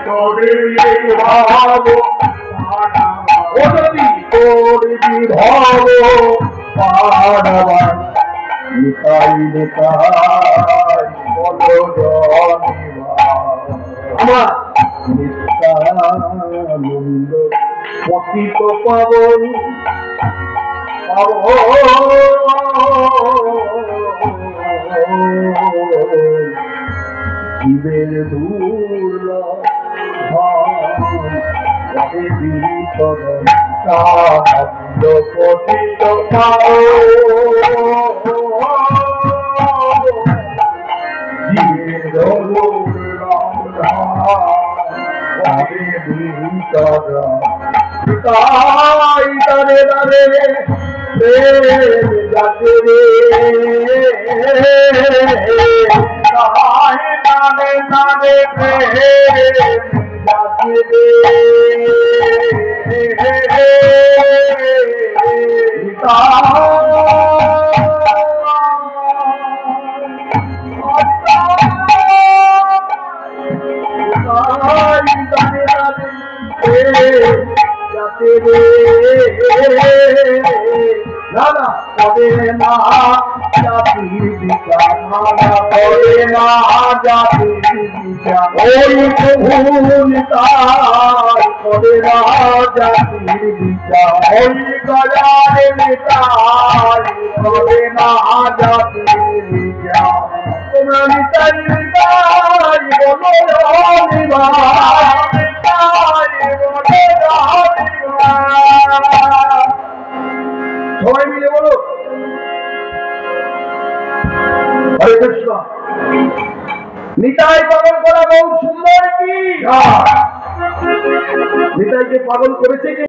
তোরে ভাব ও যদি তোর বিভব পাড়াবার নিতাই নিতাই বলো আমার নিত্যানন্দ পতিত পাবন জীবের দুর্লভ পতিত জীবের তাই তারে তারে যাতে রে তাই তারে তারে যাতে রে দাদা পদে না জাতি বিচার পদে না জাতি বিচার ওই ভূমিতার পদে না জাতির বিচার ওই গজারে নিতাই পদে না জাতির বিচার তোমরা নিতাই নিতাই বলো সবাই মিলে বলো হরে কৃষ্ণ। নিতাই পাগল করা বহু সুন্দর কি নিতাইকে পাগল করেছে কি?